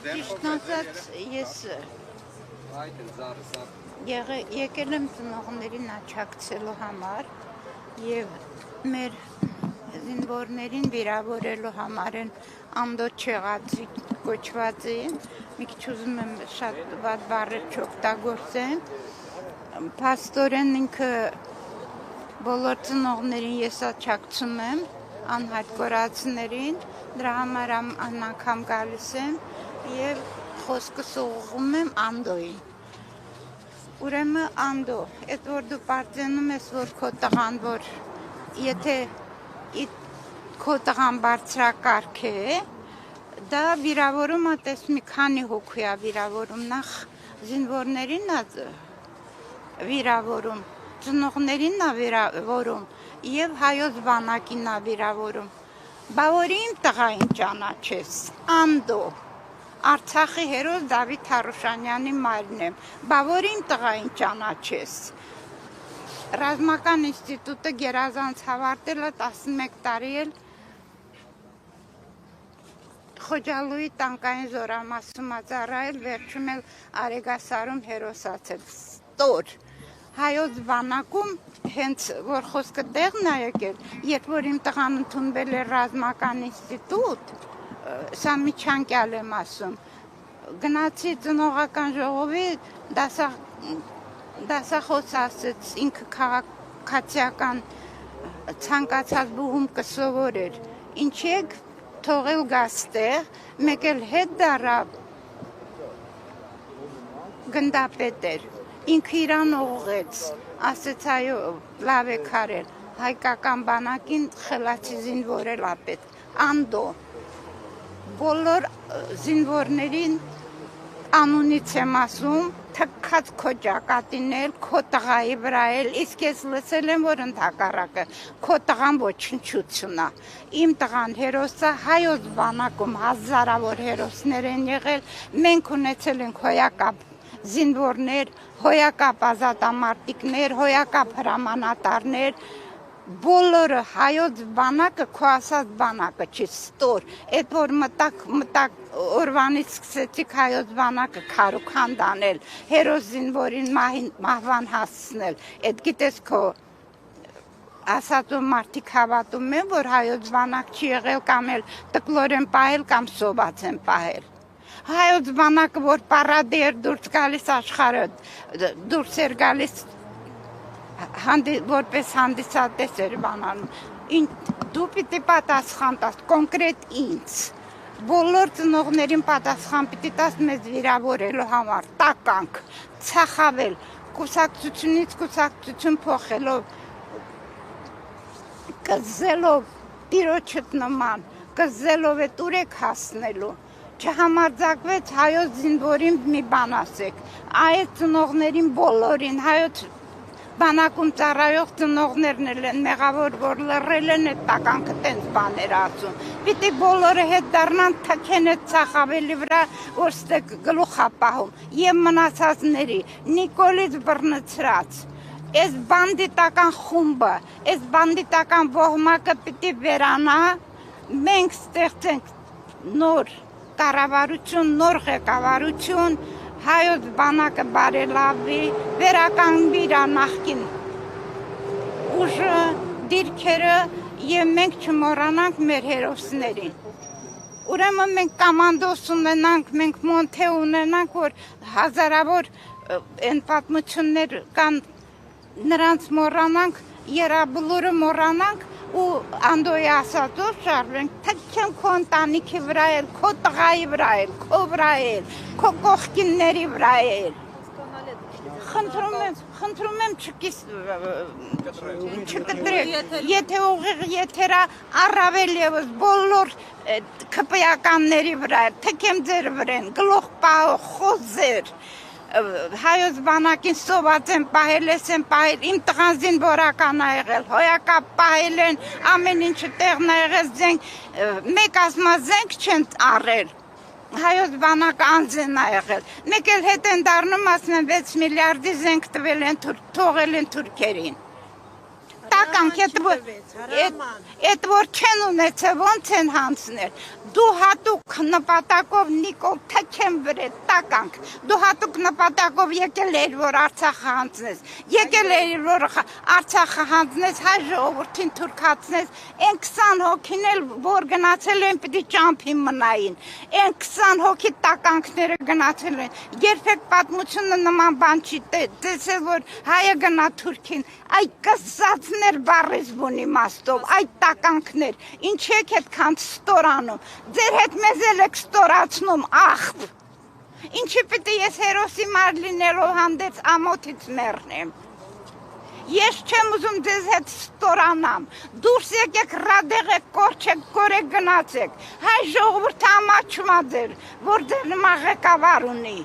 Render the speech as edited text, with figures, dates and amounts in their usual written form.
Ճիշտն ասած, ես եկել եմ ծնողներին աջակցելու համար եւ մեր զինվորներին վիրավորելու համար են անդո չեղածի կոչվածին, մի քիչ ուզում եմ շատ վատ բառեր չօգտագործեմ, փաստորեն ինքը բոլոր ծնողներին ես աջակցում եմ, անհայտ կորածներին, դրա համար անգամ գալիս եմ եւ խոսքս ուղղում եմ Անդոյին։ Ուրեմն Անդո, այդ որ դու պարծենում ես, որ քո տղան, որ եթե քո տղան բարձրակարգ է, դա վիրավորումը տես մի քանի հոգու է վիրավորում, նախ զինվորներին է վիրավորում, ծնողներին է վիրավորում եւ հայոց բանակին է վիրավորում։ Բա որ իմ տղային ճանաչես, Անդո, Արցախի հերոս Դավիթ Հարուշանյանի մայրն եմ, բա որ իմ տղային ճանաչես։ Ռազմական ինստիտուտը գերազանց հավարտել է 11 տարի էլ Խոջալույի տանկային զորամասում ծառայել, վերջում էլ Արեգասարում հերոսացել։ Ստոր հայոց բանակում հենց որ խոսքը տեղն է եկել, երբ որ իմ տղան ընդունվել է ռազմական ինստիտուտ, սա միջանկյալ եմ ասում, գնացի ծնողական ժողովի դասախոս ասեց, ինքը քաղաքացիական ցանկացած բուհում կսովորեր, ինչ եք թողել գաստեղ, մեկ էլ հետ դարավ գնդապետ էր, ինքը իրան ուղղեց, ասեց այո, լավ եք արել, հայկական բանակին խելացի զինվորել ա պետք, Անդո, բոլոր զինվորներին անունից եմ ասում, թքած քո ճակատին էլ, քո տղայի վրա էլ, իսկ ես լսել եմ, որ ընդհակառակը, քո տղան ոչնչություն է, իմ տղան հերոս է, հայոց բանակում հազարավոր հերոսներ են եղել, մենք ունեցել ենք հոյակապ զինվորներ, հոյակապ ազատամարտիկներ, հոյակապ հրամանատարներ, բոլորը հայոց բանակը, քո ասած բանակը չի ստոր, այդ որ մտակ օրվանից սկսեցիք հայոց բանակը քարուքան դանել, հերոս զինվորին մահվան հասցնել, այդ գիտես քո ասածով մարդիկ հավատում են, որ հայոց բանակ չի եղել կամ էլ տկլորեն պահել կամ սոված են պահել։ Հայոց բանակը, որ պարադեր դուրս գալիս աշխարհը, դուրս էր գալիս որպես հանդիսատես էր բանանում, դու պիտի պատասխան տաս, կոնկրետ ինձ, բոլոր ծնողներին պատասխան պիտի տաս մեզ վիրավորելու համար, տականք, ցախավել, կուսակցությունից կուսակցություն փոխելով, կզելով, տիրոջդ նման, կզելով էդ ուր եք հասնելու, չհամարձակվեց հայոց զինվորին մի բան ասեք, այդ ծնողներին բոլորին, հայոց բանակում ծառայող ծնողներն են մեղավոր, որ լռել են այդ տականքը տենց բաներ ասում, պիտի բոլորը հետ դառնան թքեն այդ ցախավելի վրա, որ ստեկ գլուխ ա պահում, և մնացածների, Նիկոլից բռնցրած, այս բանդիտական խումբը, այս բանդիտական ոհմակը պիտի վերանա, մենք ստեղծենք նոր կառավարություն, նոր ղեկավարություն, հայոց բանակը բարելավի, վերականգնվի իր նախկին ուժը, դիրքերը և մենք չմոռանանք մեր հերոսներին։ Ուրեմն մենք կամանդոս ունենանք, մենք մոնթե ունենանք, որ հազարավոր են պատմություններ կան, նրանց մոռանանք, Եռաբլուրը մոռանանք ու Անդոյի ասածով շարժենք, թքեն քո ընտանիքի վրա էլ, քո տղայի վրա էլ, քո վրա էլ, քո կողքինների վրա էլ։ Խնդրում եմ չկտրեք, եթե ուղիղ եթերա առավել ևս բոլոր քպիականների վրա էլ, թքեմ ձեր վրեն, գլուխ պահող, խոզեր, հայոց բանակին սոված են պահել, ես են պահել, իմ տղան զինվորական ա եղել, հոյակապ պահել են, ամեն ինչը տեղն ա եղել, զենք, մեկ ասմա զենք չեն առել, հայոց բանակը անձեն ա եղել, մեկ էլ հետ են դառնում, ասում են 6 միլիարդի զենք տվել են, թողել են թուրքերին, տականք այդ որ չեն ունեցել, ոնց են հանցնել։ Դու հատուկ նպատակով Նիկոլ թքեմ վրա տականք։ Դու հատուկ նպատակով եկել էր որ Արցախը հանձնես։ Եկել էր որ Արցախը հանձնես, հայ ժողովրդին թուրքացնես։ Այն 20 հոգին էլ որ գնացել են պիտի ճամփի մնային։ Այն 20 հոգի տականքները գնացել են։ Երբեք պատմությունը նման բան չի տեսել որ հայը գնա Թուրքին։ Այդ կսածներ բառից բունի մաստով, այդ տականքներ, ինչ եք այդքան ստորանում, ձեր հետ մեզ էլ եք ստորացնում աղբ, ինչի պիտի ես հերոսի մար լինելով հանդեց ամոթից մեռնեմ, ես չեմ ուզում ձեզ հետ ստորանամ, դուրս եկեք ռադեղեք, կորչեք, կորեք գնացեք, հայ ժողովուրդը ամաչմա ձեր, որ ձեր նման ղեկավար ունի,